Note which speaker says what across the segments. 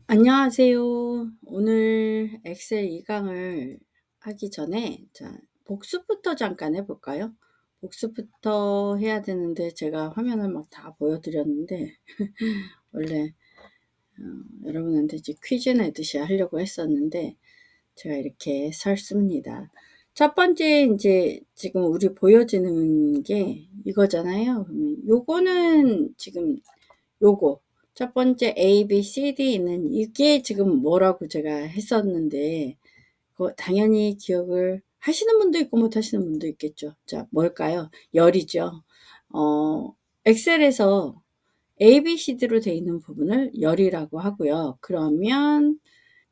Speaker 1: 안녕하세요. 오늘 엑셀 2강을 하기 전에 복습부터 잠깐 해볼까요? 복습부터 해야 되는데 제가 화면을 막 다 보여드렸는데 원래 여러분한테 이제 퀴즈 내듯이 하려고 했었는데 제가 이렇게 설습니다. 첫 번째 이제 지금 우리 보여지는 게 이거잖아요. 그러면 요거는 지금 요거 첫 번째 A, B, C, D는 이게 지금 뭐라고 제가 했었는데 당연히 기억을 하시는 분도 있고 못 하시는 분도 있겠죠. 자, 뭘까요? 열이죠. 엑셀에서 A, B, C, D로 되어 있는 부분을 열이라고 하고요. 그러면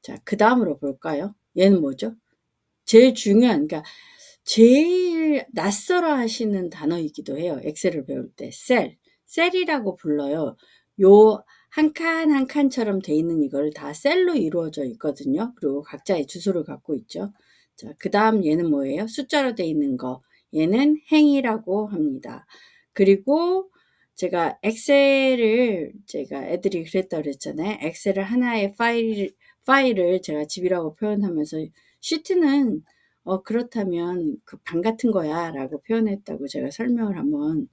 Speaker 1: 자, 그 다음으로 볼까요? 얘는 뭐죠? 제일 중요한, 그러니까 제일 낯설어 하시는 단어이기도 해요. 엑셀을 배울 때. 셀이라고 불러요. 요 한 칸 한 칸처럼 돼 있는 이걸 다 셀로 이루어져 있거든요. 그리고 각자의 주소를 갖고 있죠. 자, 그 다음 얘는 뭐예요? 숫자로 돼 있는 거. 얘는 행이라고 합니다. 그리고 제가 엑셀을 제가 애들이 그랬다 그랬잖아요. 엑셀을 하나의 파일을 제가 집이라고 표현하면서 시트는 그렇다면 그 방 같은 거야 라고 표현했다고 제가 설명을 한번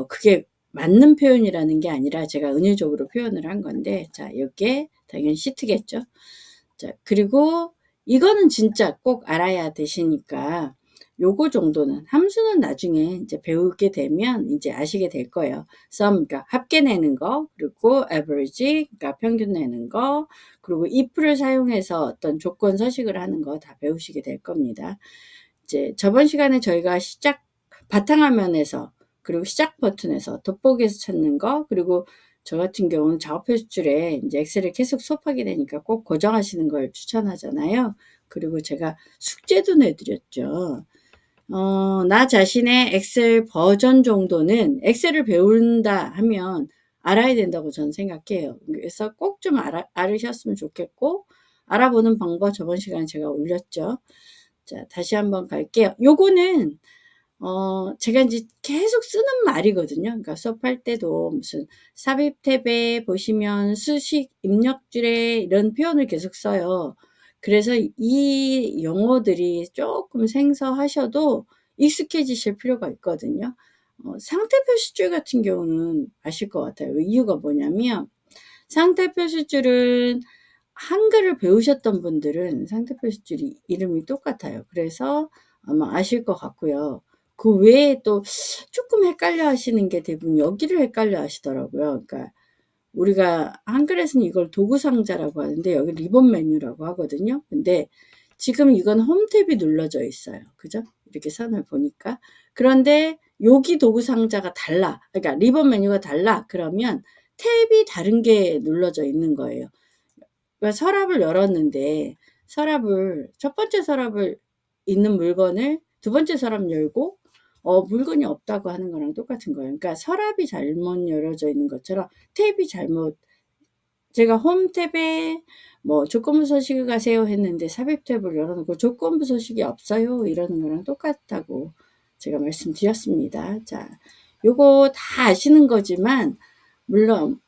Speaker 1: 그게 맞는 표현이라는 게 아니라 제가 은유적으로 표현을 한 건데 자, 이게 당연히 시트겠죠. 자, 그리고 이거는 진짜 꼭 알아야 되시니까 요거 정도는 함수는 나중에 이제 배우게 되면 이제 아시게 될 거예요. sum, 그러니까 합계 내는 거, 그리고 average, 그러니까 평균 내는 거, 그리고 if를 사용해서 어떤 조건 서식을 하는 거 다 배우시게 될 겁니다. 이제 저번 시간에 저희가 바탕화면에서 그리고 시작 버튼에서 돋보기에서 찾는 거, 그리고 저 같은 경우는 작업 표시줄에 이제 엑셀을 계속 수업하게 되니까 꼭 고정하시는 걸 추천하잖아요. 그리고 제가 숙제도 내드렸죠. 나 자신의 엑셀 버전 정도는 엑셀을 배운다 하면 알아야 된다고 저는 생각해요. 그래서 꼭 좀 알으셨으면 좋겠고, 알아보는 방법 저번 시간에 제가 올렸죠. 자, 다시 한번 갈게요. 요거는 제가 이제 계속 쓰는 말이거든요. 그러니까 수업할 때도 무슨 삽입 탭에 보시면 수식 입력줄에 이런 표현을 계속 써요. 그래서 이 용어들이 조금 생소하셔도 익숙해지실 필요가 있거든요. 상태 표시줄 같은 경우는 아실 것 같아요. 이유가 뭐냐면 상태 표시줄은 한글을 배우셨던 분들은 상태 표시줄이 이름이 똑같아요. 그래서 아마 아실 것 같고요. 그 외에 또 조금 헷갈려 하시는 게 대부분 여기를 헷갈려 하시더라고요. 그러니까 우리가 한글에서는 이걸 도구 상자라고 하는데 여기 리본 메뉴라고 하거든요. 근데 지금 이건 홈 탭이 눌러져 있어요. 그죠? 이렇게 선을 보니까. 그런데 여기 도구 상자가 달라. 그러니까 리본 메뉴가 달라. 그러면 탭이 다른 게 눌러져 있는 거예요. 그러니까 서랍을 열었는데 첫 번째 서랍을 있는 물건을 두 번째 서랍 열고 물건이 없다고 하는 거랑 똑같은 거예요. 그러니까 서랍이 잘못 열어져 있는 것처럼 탭이 잘못 제가 홈 탭에 뭐 조건부 서식을 가세요 했는데 삽입 탭을 열어놓고 조건부 서식이 없어요 이러는 거랑 똑같다고 제가 말씀드렸습니다. 자, 요거 다 아시는 거지만 물론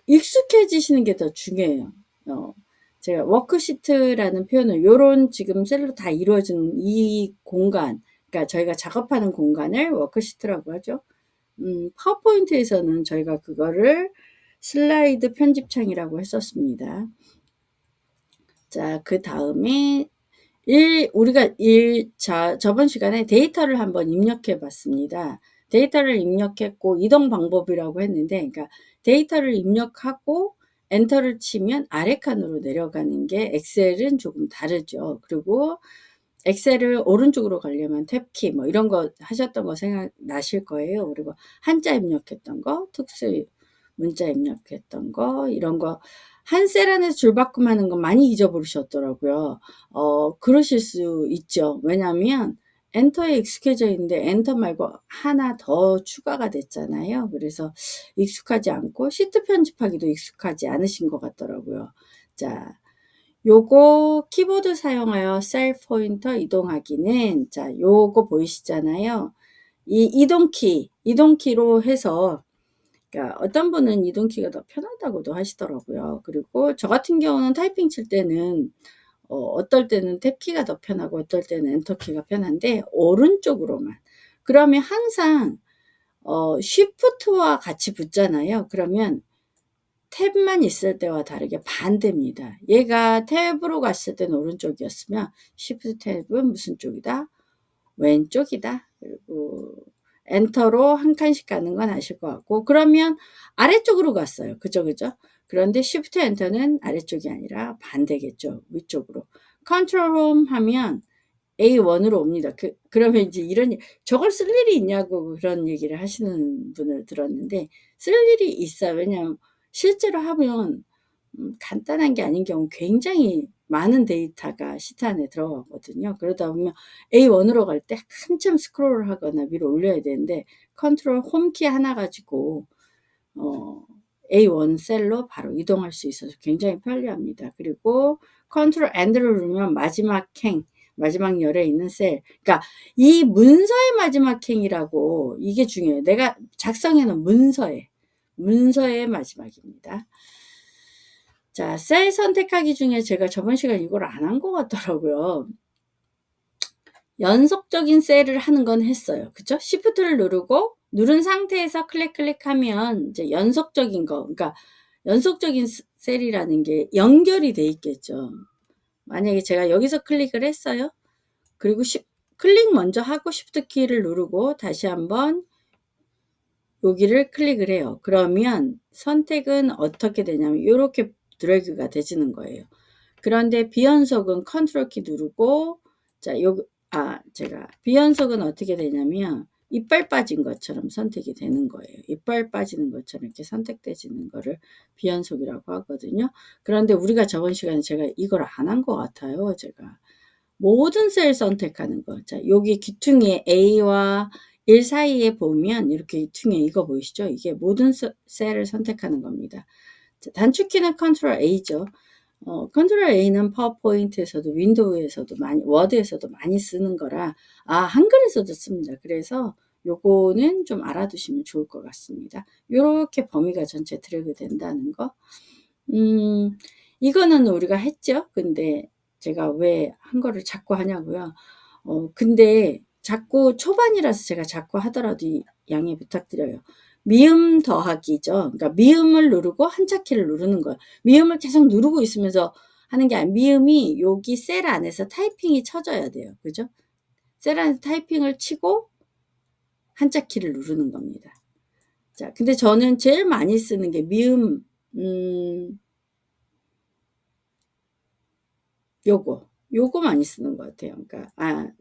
Speaker 1: 익숙해지시는 게 더 중요해요. 제가 워크시트라는 표현을 요런 지금 셀로 다 이루어진 이 공간, 그러니까 저희가 작업하는 공간을 워크시트라고 하죠. 파워포인트에서는 저희가 그거를 슬라이드 편집창이라고 했었습니다. 자, 그 다음에 우리가 저번 시간에 데이터를 한번 입력해 봤습니다. 데이터를 입력했고 이동 방법이라고 했는데, 그러니까 데이터를 입력하고 엔터를 치면 아래 칸으로 내려가는 게 엑셀은 조금 다르죠. 그리고 엑셀을 오른쪽으로 가려면 탭키 뭐 이런 거 하셨던 거 생각나실 거예요. 그리고 한자 입력했던 거, 특수 문자 입력했던 거, 이런 거 한 셀 안에서 줄바꿈하는 거 많이 잊어버리셨더라고요. 그러실 수 있죠. 왜냐하면 엔터에 익숙해져 있는데 엔터 말고 하나 더 추가가 됐잖아요. 그래서 익숙하지 않고 시트 편집하기도 익숙하지 않으신 것 같더라고요. 자, 요거 키보드 사용하여 셀 포인터 이동하기는 자 요거 보이시잖아요. 이 이동키로 해서 그러니까 어떤 분은 이동키가 더 편하다고도 하시더라고요. 그리고 저 같은 경우는 타이핑 칠 때는 어떨 때는 탭키가 더 편하고 어떨 때는 엔터키가 편한데 오른쪽으로만. 그러면 항상 쉬프트와 같이 붙잖아요. 그러면 탭만 있을 때와 다르게 반대입니다. 얘가 탭으로 갔을 때는 오른쪽이었으면 쉬프트 탭은 무슨 쪽이다? 왼쪽이다. 그리고 엔터로 한 칸씩 가는 건 아실 것 같고 그러면 아래쪽으로 갔어요. 그죠? 그런데 쉬프트 엔터는 아래쪽이 아니라 반대겠죠. 위쪽으로. 컨트롤 홈 하면 A1으로 옵니다. 그러면 이제 저걸 쓸 일이 있냐고 그런 얘기를 하시는 분을 들었는데 쓸 일이 있어요. 왜냐하면 실제로 하면 간단한 게 아닌 경우 굉장히 많은 데이터가 시트 안에 들어가거든요. 그러다 보면 A1으로 갈 때 한참 스크롤을 하거나 위로 올려야 되는데 컨트롤 홈키 하나 가지고 A1 셀로 바로 이동할 수 있어서 굉장히 편리합니다. 그리고 컨트롤 엔드를 누르면 마지막 열에 있는 셀. 그러니까 이 문서의 마지막 행이라고 이게 중요해요. 내가 작성해 놓은 문서의 마지막입니다. 자, 셀 선택하기 중에 제가 저번 시간에 이걸 안 한 것 같더라고요. 연속적인 셀을 하는 건 했어요. 그쵸? 시프트를 누르고 누른 상태에서 클릭하면 이제 연속적인 거, 그러니까 연속적인 셀이라는 게 연결이 돼 있겠죠. 만약에 제가 여기서 클릭을 했어요. 그리고 클릭 먼저 하고 시프트 키를 누르고 다시 한번 여기를 클릭을 해요. 그러면 선택은 어떻게 되냐면 이렇게 드래그가 되지는 거예요. 그런데 비연속은 컨트롤 키 누르고 자, 제가 비연속은 어떻게 되냐면 이빨 빠진 것처럼 선택이 되는 거예요. 이빨 빠지는 것처럼 이렇게 선택되지는 거를 비연속이라고 하거든요. 그런데 우리가 저번 시간에 제가 이걸 안 한 것 같아요. 제가 모든 셀 선택하는 거. 자, 여기 귀퉁이에 A와 1 사이에 보면 이렇게 귀퉁이에 이거 보이시죠? 이게 모든 셀을 선택하는 겁니다. 자, 단축키는 컨트롤 A죠. 컨트롤 A는 파워포인트에서도 윈도우에서도 워드에서도 많이 쓰는 거라 한글에서도 씁니다. 그래서 요거는 좀 알아두시면 좋을 것 같습니다. 요렇게 범위가 전체 드래그 된다는 거. 이거는 우리가 했죠. 근데 제가 왜 한 거를 자꾸 하냐고요. 근데 자꾸 초반이라서 제가 자꾸 하더라도 양해 부탁드려요. 미음 더하기죠. 그러니까 미음을 누르고 한자키를 누르는 거예요. 미음을 계속 누르고 있으면서 하는 게 아니라 미음이 여기 셀 안에서 타이핑이 쳐져야 돼요. 그죠? 셀 안에서 타이핑을 치고 한자키를 누르는 겁니다. 자, 근데 저는 제일 많이 쓰는 게 미음, 요거 많이 쓰는 것 같아요. 그러니까,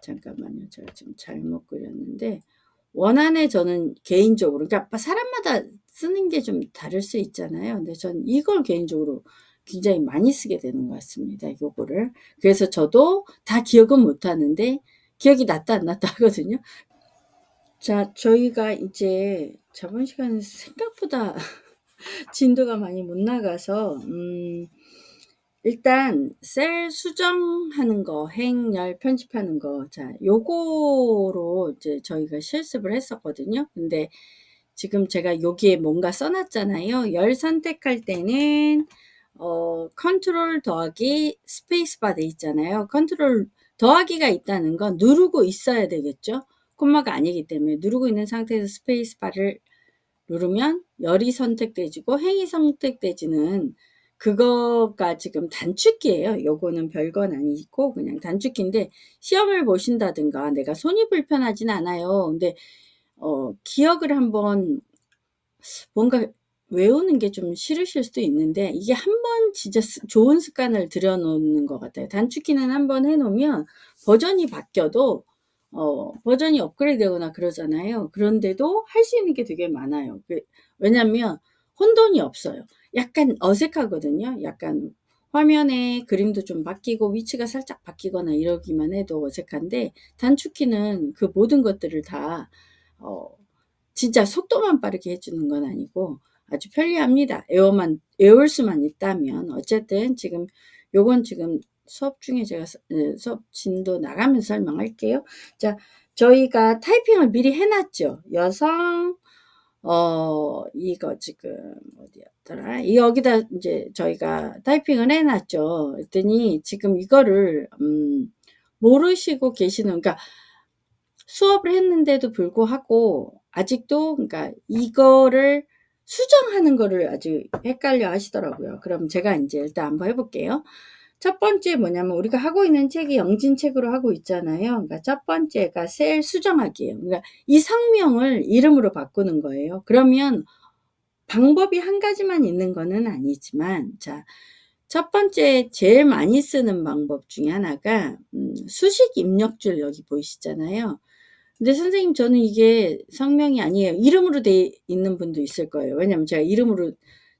Speaker 1: 잠깐만요. 제가 지금 잘못 그렸는데, 원안에 저는 개인적으로, 그러니까 사람마다 쓰는 게 좀 다를 수 있잖아요. 근데 전 이걸 개인적으로 굉장히 많이 쓰게 되는 것 같습니다. 요거를. 그래서 저도 다 기억은 못 하는데, 기억이 났다 안 났다 하거든요. 자, 저희가 이제 저번 시간에 생각보다 진도가 많이 못 나가서, 일단 셀 수정하는 거, 행열 편집하는 거, 자, 요거로 이제 저희가 실습을 했었거든요. 근데 지금 제가 여기에 뭔가 써놨잖아요. 열 선택할 때는 컨트롤 더하기 스페이스바 돼 있잖아요. 컨트롤 더하기가 있다는 건 누르고 있어야 되겠죠. 콤마가 아니기 때문에 누르고 있는 상태에서 스페이스바를 누르면 열이 선택되지고 행이 선택되지는 그거가 지금 단축키예요. 요거는 별건 아니고 그냥 단축키인데 시험을 보신다든가 내가 손이 불편하진 않아요. 근데 기억을 한번 뭔가 외우는 게 좀 싫으실 수도 있는데 이게 한번 진짜 좋은 습관을 들여놓는 것 같아요. 단축키는 한번 해놓으면 버전이 바뀌어도 버전이 업그레이드 되거나 그러잖아요. 그런데도 할 수 있는 게 되게 많아요. 왜냐면 혼돈이 없어요. 약간 어색하거든요. 약간 화면에 그림도 좀 바뀌고 위치가 살짝 바뀌거나 이러기만 해도 어색한데 단축키는 그 모든 것들을 다 진짜 속도만 빠르게 해주는 건 아니고 아주 편리합니다. 외울 수만 있다면. 어쨌든 지금 요건 지금 수업 중에 제가 수업 진도 나가면서 설명할게요. 자, 저희가 타이핑을 미리 해놨죠. 여성 이거 지금 어디였더라? 여기다 이제 저희가 타이핑을 해놨죠. 그랬더니 지금 이거를 모르시고 계시는, 그러니까 수업을 했는데도 불구하고 아직도, 그러니까 이거를 수정하는 거를 아주 헷갈려 하시더라고요. 그럼 제가 이제 일단 한번 해볼게요. 첫 번째 뭐냐면 우리가 하고 있는 책이 영진책으로 하고 있잖아요. 그러니까 첫 번째가 셀 수정하기예요. 그러니까 이 성명을 이름으로 바꾸는 거예요. 그러면 방법이 한 가지만 있는 거는 아니지만, 자, 첫 번째 제일 많이 쓰는 방법 중에 하나가 수식 입력줄 여기 보이시잖아요. 근데 선생님 저는 이게 성명이 아니에요. 이름으로 돼 있는 분도 있을 거예요. 왜냐면 제가 이름으로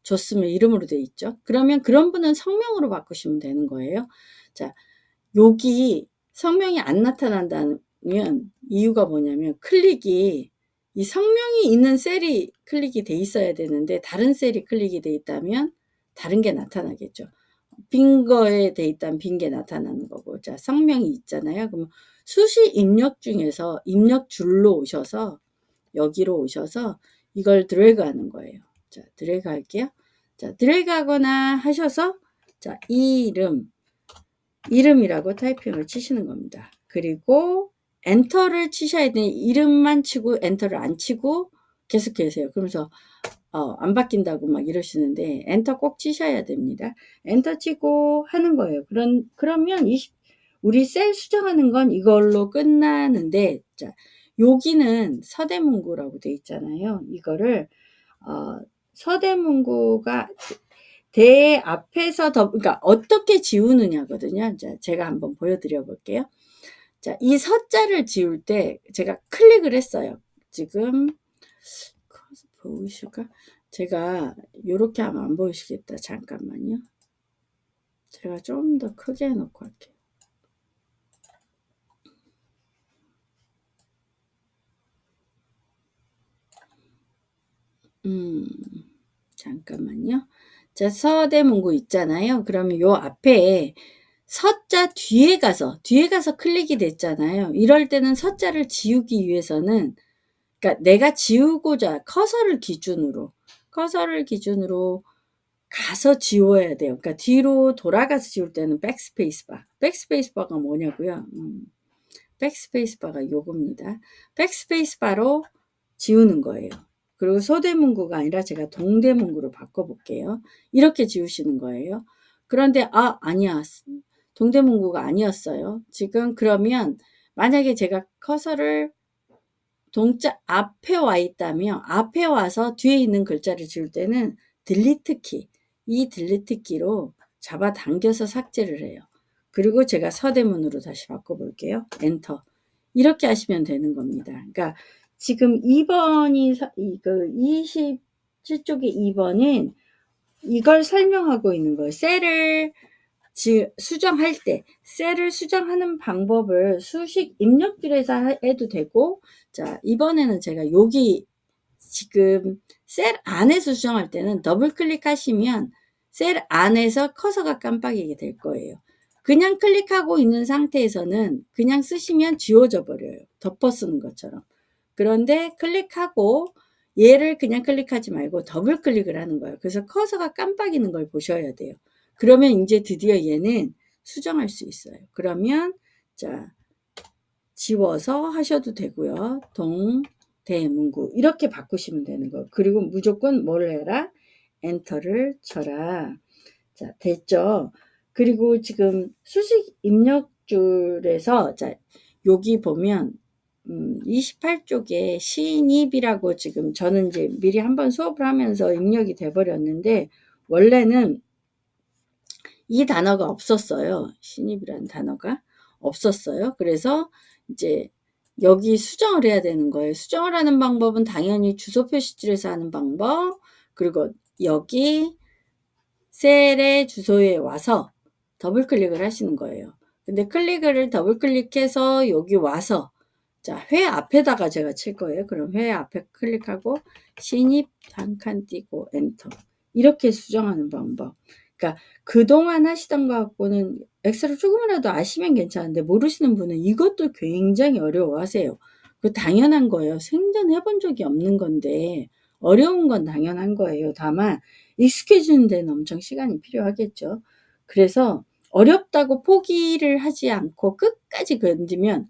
Speaker 1: 줬으면 이름으로 돼 있죠. 그러면 그런 분은 성명으로 바꾸시면 되는 거예요. 자, 여기 성명이 안 나타난다면 이유가 뭐냐면 클릭이, 이 성명이 있는 셀이 클릭이 돼 있어야 되는데 다른 셀이 클릭이 돼 있다면 다른 게 나타나겠죠. 빈 거에 돼 있다면 빈 게 나타나는 거고. 자, 성명이 있잖아요. 그럼 수식 입력 중에서 입력줄로 오셔서 여기로 오셔서 이걸 드래그 하는 거예요. 자, 드래그 할게요. 자, 드래그 하거나 하셔서, 자, 이름이라고 타이핑을 치시는 겁니다. 그리고 엔터를 치셔야 돼요. 이름만 치고 엔터를 안 치고 계속 계세요. 그러면서 안 바뀐다고 막 이러시는데 엔터 꼭 치셔야 됩니다. 엔터 치고 하는 거예요. 그러면 우리 셀 수정하는 건 이걸로 끝나는데, 자, 여기는 서대문구라고 돼 있잖아요. 이거를 서대문구가 대 앞에서 그러니까 어떻게 지우느냐거든요. 자, 제가 한번 보여드려 볼게요. 자, 이 서자를 지울 때 제가 클릭을 했어요. 지금 보이실까? 제가 요렇게 하면 안 보이시겠다. 잠깐만요. 제가 좀 더 크게 해놓고 할게요. 잠깐만요. 자, 서대문구 있잖아요. 그러면 요 앞에 서자 뒤에 가서 클릭이 됐잖아요. 이럴 때는 서자를 지우기 위해서는, 그러니까 내가 지우고자 커서를 기준으로 가서 지워야 돼요. 그러니까 뒤로 돌아가서 지울 때는 백스페이스바. 백스페이스바가 뭐냐고요? 백스페이스바가 요겁니다. 백스페이스바로 지우는 거예요. 그리고 서대문구가 아니라 제가 동대문구로 바꿔볼게요. 이렇게 지우시는 거예요. 그런데 아니야. 동대문구가 아니었어요. 지금 그러면 만약에 제가 커서를 동자 앞에 와 있다면 앞에 와서 뒤에 있는 글자를 지울 때는 딜리트 키, 이 딜리트 키로 잡아당겨서 삭제를 해요. 그리고 제가 서대문으로 다시 바꿔볼게요. 엔터. 이렇게 하시면 되는 겁니다. 그러니까 지금 2번이 27쪽의 2번은 이걸 설명하고 있는 거예요. 셀을 수정할 때 셀을 수정하는 방법을 수식 입력줄에서 해도 되고, 자, 이번에는 제가 여기 지금 셀 안에서 수정할 때는 더블 클릭하시면 셀 안에서 커서가 깜빡이게 될 거예요. 그냥 클릭하고 있는 상태에서는 그냥 쓰시면 지워져 버려요. 덮어 쓰는 것처럼. 그런데 클릭하고 얘를 그냥 클릭하지 말고 더블 클릭을 하는 거예요. 그래서 커서가 깜빡이는 걸 보셔야 돼요. 그러면 이제 드디어 얘는 수정할 수 있어요. 그러면 자, 지워서 하셔도 되고요. 동대문구 이렇게 바꾸시면 되는 거예요. 그리고 무조건 뭘 해라? 엔터를 쳐라. 자, 됐죠? 그리고 지금 수식 입력줄에서, 자, 여기 보면 28쪽에 신입이라고, 지금 저는 이제 미리 한번 수업을 하면서 입력이 돼 버렸는데 원래는 이 단어가 없었어요. 신입이라는 단어가 없었어요. 그래서 이제 여기 수정을 해야 되는 거예요. 수정을 하는 방법은 당연히 주소 표시줄에서 하는 방법, 그리고 여기 셀의 주소에 와서 더블 클릭을 하시는 거예요. 근데 클릭을 더블 클릭해서 여기 와서 자, 회 앞에다가 제가 칠 거예요. 그럼 회 앞에 클릭하고 신입 한 칸 띄고 엔터. 이렇게 수정하는 방법. 그러니까 그동안 하시던 것 갖고는 엑셀을 조금이라도 아시면 괜찮은데 모르시는 분은 이것도 굉장히 어려워하세요. 그 당연한 거예요. 생전 해본 적이 없는 건데 어려운 건 당연한 거예요. 다만 익숙해지는 데는 엄청 시간이 필요하겠죠. 그래서 어렵다고 포기를 하지 않고 끝까지 견디면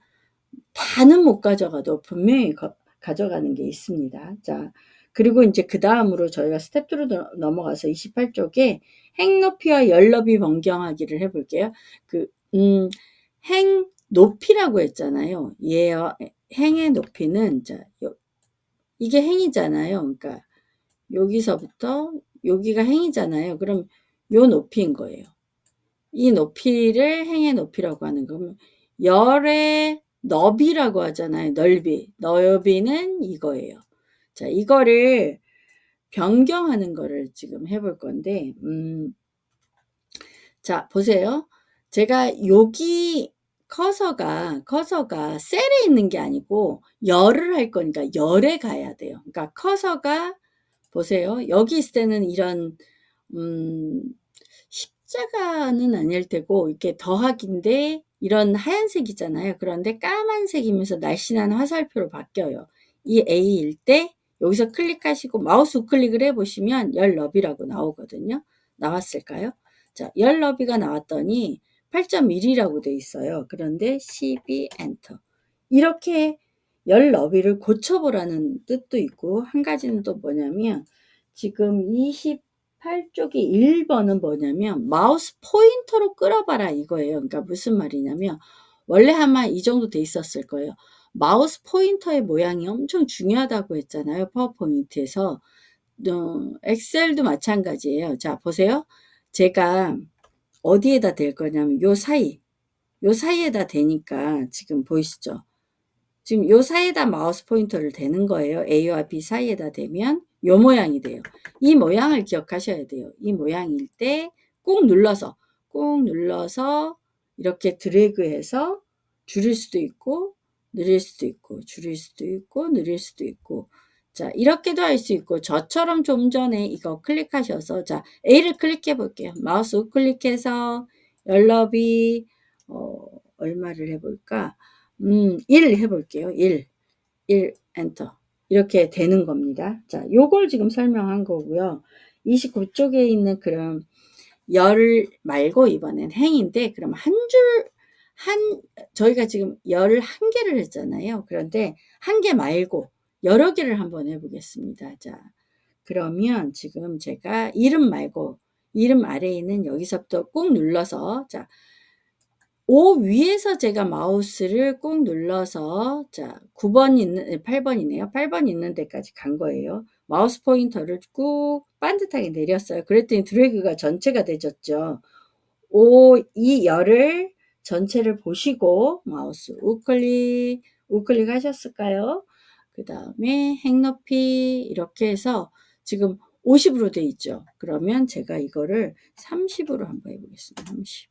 Speaker 1: 다는 못 가져가도 분명히 가져가는 게 있습니다. 자, 그리고 이제 그 다음으로 저희가 스텝 2로 넘어가서 28쪽에 행 높이와 열 너비 변경하기를 해볼게요. 행 높이라고 했잖아요. 행의 높이는, 자, 이게 행이잖아요. 그러니까 여기서부터 여기가 행이잖아요. 그럼 요 높이인 거예요. 이 높이를 행의 높이라고 하는 거면 열의 너비라고 하잖아요. 넓이는 이거예요. 자, 이거를 변경하는 거를 지금 해볼 건데, 자, 보세요. 제가 여기 커서가 셀에 있는 게 아니고 열을 할 거니까 열에 가야 돼요. 그러니까 커서가 보세요. 여기 있을 때는 이런 십자가는 아닐 테고 이렇게 더하기인데 이런 하얀색이잖아요. 그런데 까만색이면서 날씬한 화살표로 바뀌어요. 이 A일 때 여기서 클릭하시고 마우스 우클릭을 해보시면 열 너비라고 나오거든요. 나왔을까요? 자, 열 너비가 나왔더니 8.1이라고 돼 있어요. 그런데 12 엔터. 이렇게 열 너비를 고쳐보라는 뜻도 있고 한 가지는 또 뭐냐면 지금 28쪽의 1번은 뭐냐면 마우스 포인터로 끌어봐라 이거예요. 그러니까 무슨 말이냐면 원래 아마 이 정도 돼 있었을 거예요. 마우스 포인터의 모양이 엄청 중요하다고 했잖아요. 파워포인트에서. 엑셀도 마찬가지예요. 자, 보세요. 제가 어디에다 댈 거냐면 요 사이에다 대니까 지금 보이시죠? 지금 요 사이에다 마우스 포인터를 대는 거예요. A와 B 사이에다 대면 요 모양이 돼요. 이 모양을 기억하셔야 돼요. 이 모양일 때 꾹 눌러서 이렇게 드래그해서 줄일 수도 있고 늘릴 수도 있고 줄일 수도 있고 늘릴 수도 있고 자 이렇게도 할 수 있고 저처럼 좀 전에 이거 클릭하셔서 자 A를 클릭해 볼게요. 마우스 우클릭해서 열너비 얼마를 해볼까? 1 해볼게요. 1 엔터. 이렇게 되는 겁니다. 자, 요걸 지금 설명한 거고요. 29쪽에 있는 그럼 열 말고 이번엔 행인데 그럼 저희가 지금 열을 한 개를 했잖아요. 그런데 한 개 말고 여러 개를 한번 해보겠습니다. 자, 그러면 지금 제가 이름 말고 이름 아래에 있는 여기서부터 꾹 눌러서 자, 5 위에서 제가 마우스를 꾹 눌러서 자 8번이네요. 8번 있는 데까지 간 거예요. 마우스 포인터를 꾹 반듯하게 내렸어요. 그랬더니 드래그가 전체가 되졌죠. 이 열을 전체를 보시고 마우스 우클릭 하셨을까요? 그 다음에 행 높이 이렇게 해서 지금 50으로 돼 있죠. 그러면 제가 이거를 30으로 한번 해보겠습니다. 30.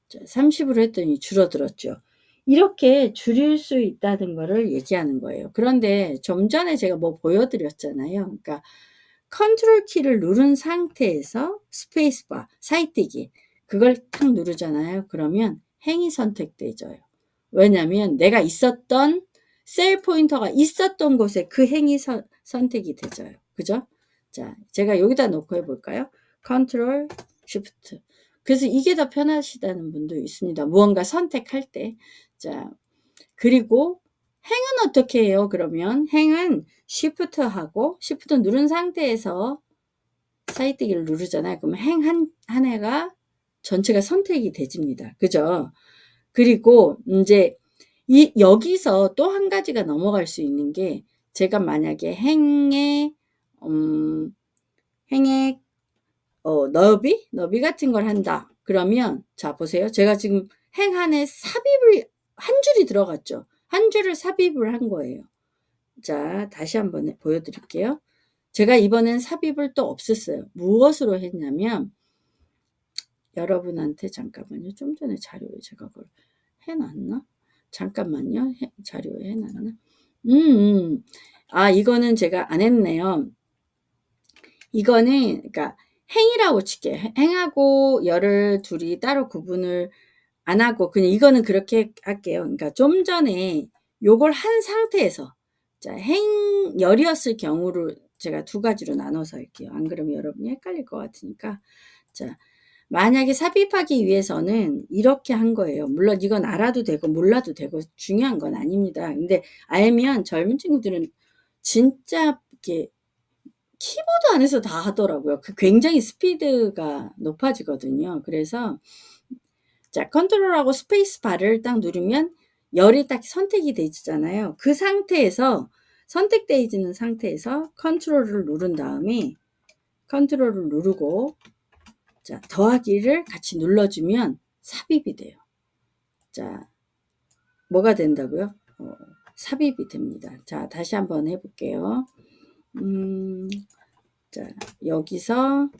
Speaker 1: 30으로 했더니 줄어들었죠. 이렇게 줄일 수 있다는 거를 얘기하는 거예요. 그런데 좀 전에 제가 뭐 보여드렸잖아요. 그러니까 컨트롤 키를 누른 상태에서 스페이스바, 사이뜨기 그걸 탁 누르잖아요. 그러면 행이 선택되죠. 왜냐하면 내가 있었던 셀 포인터가 있었던 곳에 그 행이 선택이 되죠. 그죠? 자, 제가 여기다 놓고 해볼까요? 컨트롤 쉬프트 그래서 이게 더 편하시다는 분도 있습니다. 무언가 선택할 때. 자, 그리고 행은 어떻게 해요? 그러면 행은 Shift하고 Shift 누른 상태에서 사이뜨기를 누르잖아요. 그러면 행 한 해가 전체가 선택이 되집니다. 그죠? 그리고 이제 여기서 또 한 가지가 넘어갈 수 있는 게 제가 만약에 행의 너비 같은 걸 한다. 그러면 자 보세요. 제가 지금 행 안에 삽입을 한 줄이 들어갔죠. 한 줄을 삽입을 한 거예요. 자 다시 한번 보여드릴게요. 제가 이번엔 삽입을 또 없앴어요. 무엇으로 했냐면 여러분한테 잠깐만요. 좀 전에 자료에 제가 그걸 해놨나? 잠깐만요. 자료에 해놨나? 이거는 제가 안 했네요. 이거는 그러니까 행이라고 칠게요. 행하고 열을 둘이 따로 구분을 안 하고 그냥 이거는 그렇게 할게요. 그러니까 좀 전에 요걸 한 상태에서 자, 행열이었을 경우를 제가 두 가지로 나눠서 할게요. 안 그러면 여러분이 헷갈릴 것 같으니까. 자, 만약에 삽입하기 위해서는 이렇게 한 거예요. 물론 이건 알아도 되고 몰라도 되고 중요한 건 아닙니다. 근데 알면 젊은 친구들은 진짜 이렇게 키보드 안에서 다 하더라고요. 굉장히 스피드가 높아지거든요. 그래서 자, 컨트롤하고 스페이스 바를 딱 누르면 열이 딱 선택이 되잖아요. 그 상태에서 선택되어 있는 상태에서 컨트롤을 누른 다음에 컨트롤을 누르고 자, 더하기를 같이 눌러주면 삽입이 돼요. 자, 뭐가 된다고요? 삽입이 됩니다. 자, 다시 한번 해볼게요. 자, 여기서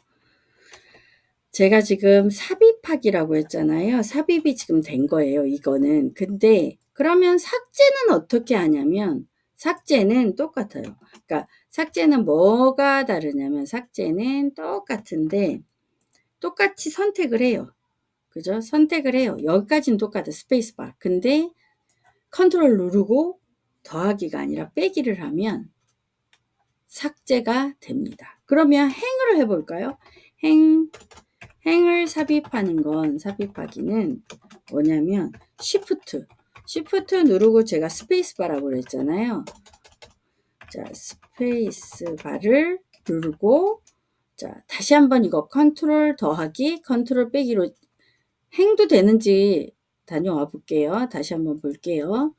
Speaker 1: 제가 지금 삽입하기라고 했잖아요. 삽입이 지금 된 거예요. 이거는. 근데 그러면 삭제는 어떻게 하냐면 삭제는 똑같아요. 그러니까 삭제는 뭐가 다르냐면 삭제는 똑같은데 똑같이 선택을 해요. 그죠? 선택을 해요. 여기까지는 똑같아요. 스페이스바. 근데 컨트롤 누르고 더하기가 아니라 빼기를 하면 삭제가 됩니다. 그러면 행을 해볼까요? 행을 삽입하는 건 삽입하기는 뭐냐면 Shift 누르고 제가 스페이스바라고 그랬잖아요. 자, 스페이스바를 누르고 자, 다시 한번 이거 컨트롤 더하기 컨트롤 빼기로 행도 되는지 다녀와 볼게요. 다시 한번 볼게요.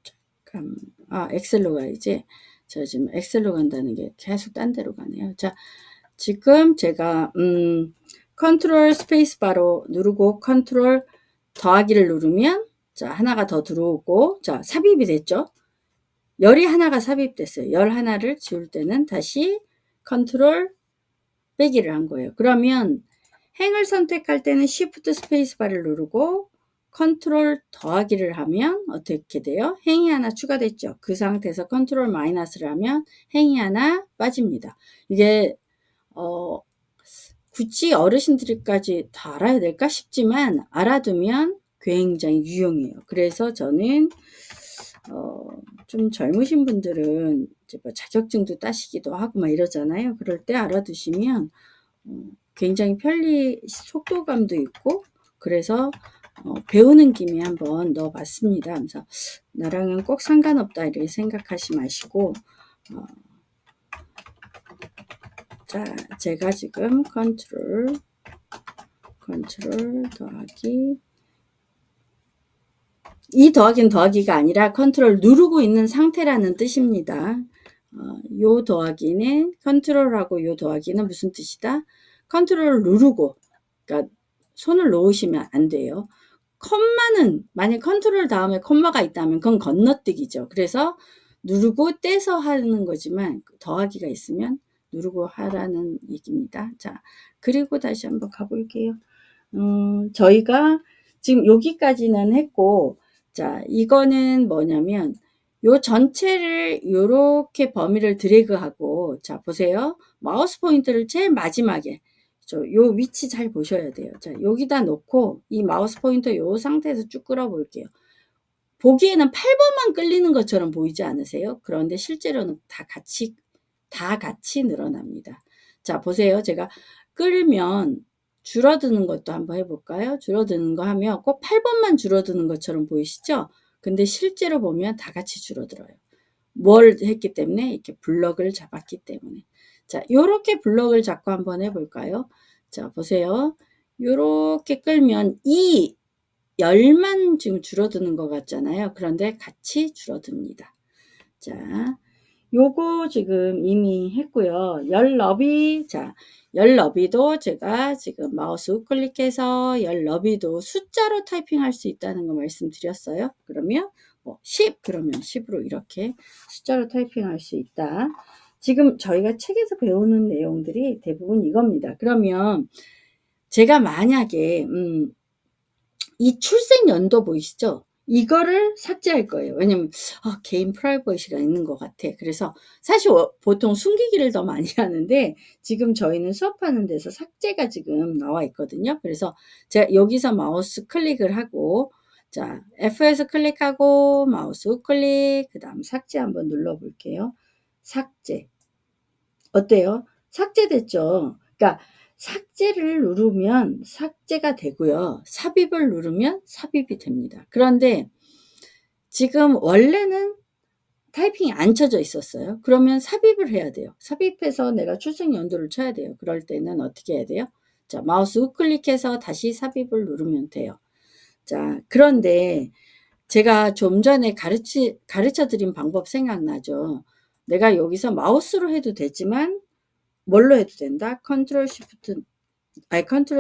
Speaker 1: 잠깐, 엑셀로 가야지. 저 지금 엑셀로 간다는 게 계속 딴 데로 가네요. 자, 지금 제가 컨트롤 스페이스 바로 누르고 컨트롤 더하기를 누르면 자, 하나가 더 들어오고 자, 삽입이 됐죠? 열이 하나가 삽입됐어요. 열 하나를 지울 때는 다시 컨트롤 빼기를 한 거예요. 그러면 행을 선택할 때는 Shift 스페이스바를 누르고 컨트롤 더하기를 하면 어떻게 돼요? 행이 하나 추가됐죠. 그 상태에서 컨트롤 마이너스를 하면 행이 하나 빠집니다. 이게 굳이 어르신들까지 다 알아야 될까 싶지만 알아두면 굉장히 유용해요. 그래서 저는 좀 젊으신 분들은 이제 뭐 자격증도 따시기도 하고 막 이러잖아요. 그럴 때 알아두시면 굉장히 속도감도 있고 그래서 배우는 김에 한번 넣어봤습니다. 그래서 나랑은 꼭 상관없다 이렇게 생각하지 마시고 자, 제가 지금 컨트롤 더하기 이 더하기는 더하기가 아니라 컨트롤 누르고 있는 상태라는 뜻입니다. 요 더하기는 컨트롤하고 요 더하기는 무슨 뜻이다? 컨트롤을 누르고 그러니까 손을 놓으시면 안 돼요. 콤마는 만약 컨트롤 다음에 콤마가 있다면 그건 건너뛰기죠. 그래서 누르고 떼서 하는 거지만 더하기가 있으면 누르고 하라는 얘기입니다. 자, 그리고 다시 한번 가볼게요. 저희가 지금 여기까지는 했고 자, 이거는 뭐냐면 요 전체를 요렇게 범위를 드래그하고 자, 보세요. 마우스 포인터를 제일 마지막에 요 위치 잘 보셔야 돼요. 자, 여기다 놓고 이 마우스 포인터 요 상태에서 쭉 끌어 볼게요. 보기에는 8번만 끌리는 것처럼 보이지 않으세요? 그런데 실제로는 다 같이 늘어납니다. 자, 보세요. 제가 끌면 줄어드는 것도 한번 해볼까요? 줄어드는 거 하면 꼭 8번만 줄어드는 것처럼 보이시죠? 근데 실제로 보면 다 같이 줄어들어요. 뭘 했기 때문에? 이렇게 블럭을 잡았기 때문에. 자, 요렇게 블럭을 잡고 한번 해볼까요? 자, 보세요. 요렇게 끌면 이 열만 지금 줄어드는 것 같잖아요. 그런데 같이 줄어듭니다. 자, 요거 지금 이미 했고요. 열 너비도 제가 지금 마우스 우클릭해서 열 너비도 숫자로 타이핑할 수 있다는 거 말씀드렸어요. 그러면 10 그러면 10으로 이렇게 숫자로 타이핑할 수 있다. 지금 저희가 책에서 배우는 내용들이 대부분 이겁니다. 그러면 제가 만약에 이 출생 연도 보이시죠? 이거를 삭제할 거예요. 왜냐면 개인 프라이버시가 있는 것 같아. 그래서 사실 보통 숨기기를 더 많이 하는데 지금 저희는 수업하는 데서 삭제가 지금 나와 있거든요. 그래서 제가 여기서 마우스 클릭을 하고 자 F에서 클릭하고 마우스 우클릭 그 다음 삭제 한번 눌러볼게요. 삭제 어때요? 삭제됐죠? 그러니까 삭제를 누르면 삭제가 되고요. 삽입을 누르면 삽입이 됩니다. 그런데 지금 원래는 타이핑이 안 쳐져 있었어요. 그러면 삽입을 해야 돼요. 삽입해서 내가 출석 연도를 쳐야 돼요. 그럴 때는 어떻게 해야 돼요? 자, 마우스 우클릭해서 다시 삽입을 누르면 돼요. 자, 그런데 제가 좀 전에 가르쳐 드린 방법 생각나죠? 내가 여기서 마우스로 해도 되지만 뭘로 해도 된다? 컨트롤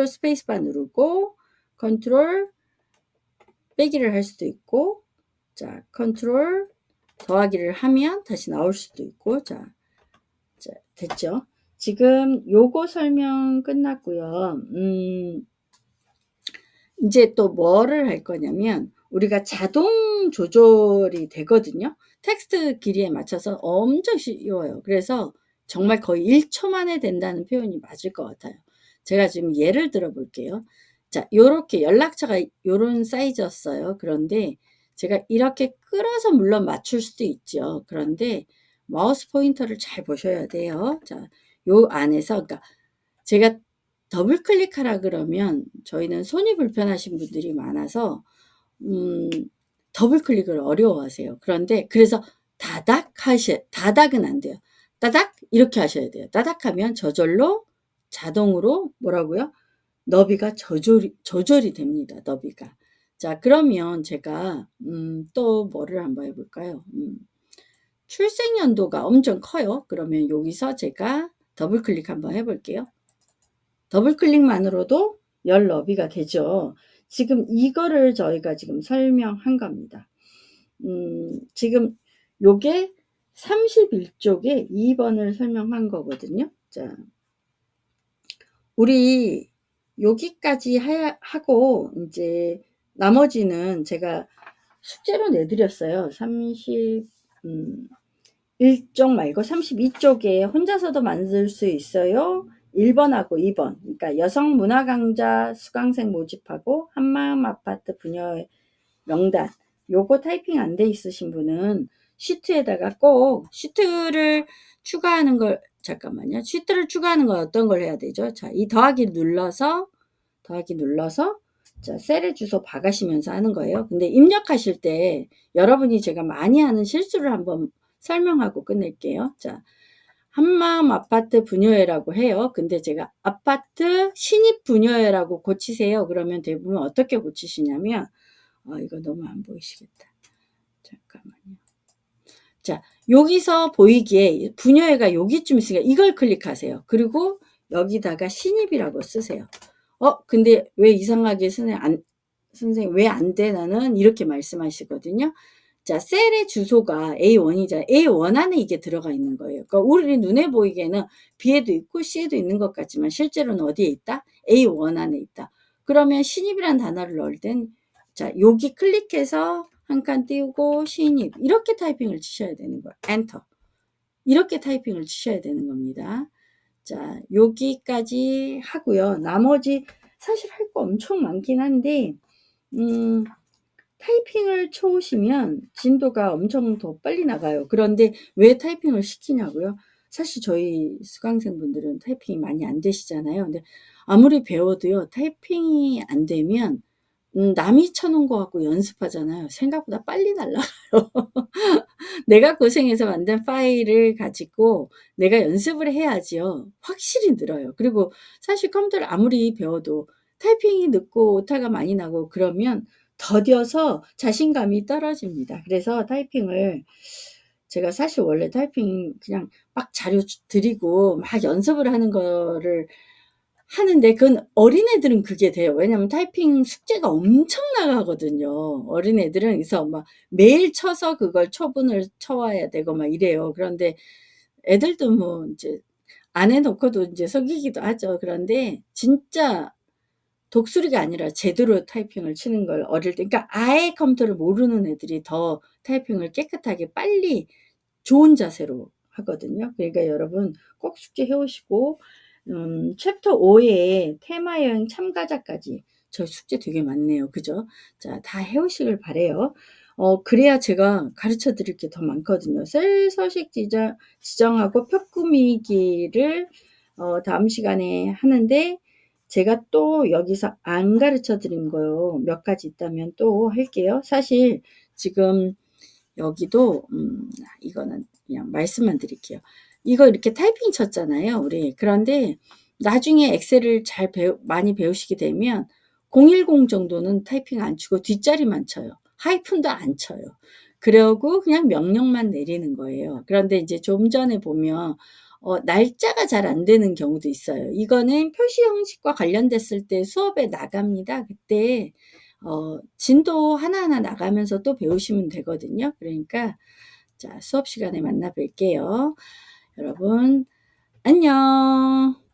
Speaker 1: 스페이스바 누르고 컨트롤 빼기를 할 수도 있고 자, 컨트롤 더하기를 하면 다시 나올 수도 있고 자 됐죠? 지금 요거 설명 끝났고요. 이제 또 뭐를 할 거냐면 우리가 자동 조절이 되거든요. 텍스트 길이에 맞춰서 엄청 쉬워요. 그래서 정말 거의 1초 만에 된다는 표현이 맞을 것 같아요. 제가 지금 예를 들어 볼게요. 자, 요렇게 연락처가 요런 사이즈였어요. 그런데 제가 이렇게 끌어서 물론 맞출 수도 있죠. 그런데 마우스 포인터를 잘 보셔야 돼요. 자, 요 안에서 그러니까 제가 더블 클릭하라 그러면 저희는 손이 불편하신 분들이 많아서 더블 클릭을 어려워하세요. 그런데 그래서 다닥은 안 돼요. 따닥 이렇게 하셔야 돼요. 따닥하면 저절로 자동으로 뭐라고요? 너비가 조절이 됩니다. 너비가. 자, 그러면 제가 또 뭐를 한번 해볼까요? 출생 연도가 엄청 커요. 그러면 여기서 제가 더블 클릭 한번 해볼게요. 더블 클릭만으로도 열 너비가 되죠. 지금 이거를 저희가 지금 설명한 겁니다. 지금 요게 31쪽에 2번을 설명한 거거든요. 자, 우리 여기까지 하고 이제 나머지는 제가 숙제로 내드렸어요. 31쪽 말고 32쪽에 혼자서도 만들 수 있어요. 1번하고 2번. 그러니까 여성 문화 강좌 수강생 모집하고 한마음 아파트 부녀의 명단. 요거 타이핑 안 돼 있으신 분은 시트에다가 꼭 시트를 추가하는 걸 잠깐만요. 시트를 추가하는 건 어떤 걸 해야 되죠? 자, 이 더하기 눌러서 자, 셀의 주소 박으시면서 하는 거예요. 근데 입력하실 때 여러분이 제가 많이 하는 실수를 한번 설명하고 끝낼게요. 자, 한마음 아파트 분녀회라고 해요. 근데 제가 아파트 신입 분녀회라고 고치세요. 그러면 대부분 어떻게 고치시냐면 이거 너무 안 보이시겠다. 잠깐만요. 자, 여기서 보이기에 분녀회가 여기쯤 있으니까 이걸 클릭하세요. 그리고 여기다가 신입이라고 쓰세요. 근데 왜 이상하게 선생님 왜 안 돼? 나는 이렇게 말씀하시거든요. 자, 셀의 주소가 A1이잖아요. A1 안에 이게 들어가 있는 거예요. 그러니까 우리 눈에 보이기에는 B에도 있고 C에도 있는 것 같지만 실제로는 어디에 있다? A1 안에 있다. 그러면 신입이라는 단어를 넣을 땐 자, 여기 클릭해서 한 칸 띄우고 신입 이렇게 타이핑을 치셔야 되는 거예요. 엔터. 이렇게 타이핑을 치셔야 되는 겁니다. 자, 여기까지 하고요. 나머지 사실 할 거 엄청 많긴 한데 타이핑을 쳐오시면 진도가 엄청 더 빨리 나가요. 그런데 왜 타이핑을 시키냐고요? 사실 저희 수강생분들은 타이핑이 많이 안 되시잖아요. 근데 아무리 배워도요. 타이핑이 안 되면 남이 쳐놓은 거 갖고 연습하잖아요. 생각보다 빨리 날아가요. 내가 고생해서 만든 파일을 가지고 내가 연습을 해야지요. 확실히 늘어요. 그리고 사실 컴퓨터를 아무리 배워도 타이핑이 늦고 오타가 많이 나고 그러면 더뎌서 자신감이 떨어집니다. 그래서 타이핑을 제가 사실 원래 타이핑 그냥 막 자료 드리고 막 연습을 하는 거를 하는데 그건 어린애들은 그게 돼요. 왜냐면 타이핑 숙제가 엄청 나가거든요. 어린애들은 그래서 막 매일 쳐서 그걸 초분을 쳐와야 되고 막 이래요. 그런데 애들도 뭐 이제 안 해놓고도 이제 속이기도 하죠. 그런데 진짜 독수리가 아니라 제대로 타이핑을 치는 걸 어릴 때, 그러니까 아예 컴퓨터를 모르는 애들이 더 타이핑을 깨끗하게 빨리 좋은 자세로 하거든요. 그러니까 여러분 꼭 숙제해 오시고 챕터 5에 테마 여행 참가자까지 저 숙제 되게 많네요. 그죠? 자, 다 해 오시길 바라요. 그래야 제가 가르쳐 드릴 게 더 많거든요. 셀 서식 지정하고 표 꾸미기를 다음 시간에 하는데, 제가 또 여기서 안 가르쳐 드린 거 몇 가지 있다면 또 할게요. 사실 지금 여기도 이거는 그냥 말씀만 드릴게요. 이거 이렇게 타이핑 쳤잖아요, 우리. 그런데 나중에 엑셀을 많이 배우시게 되면 010 정도는 타이핑 안 치고 뒷자리만 쳐요. 하이픈도 안 쳐요. 그러고 그냥 명령만 내리는 거예요. 그런데 이제 좀 전에 보면 날짜가 잘 안 되는 경우도 있어요. 이거는 표시 형식과 관련됐을 때 수업에 나갑니다. 그때 진도 하나하나 나가면서 또 배우시면 되거든요. 그러니까 자, 수업 시간에 만나 뵐게요. 여러분 안녕.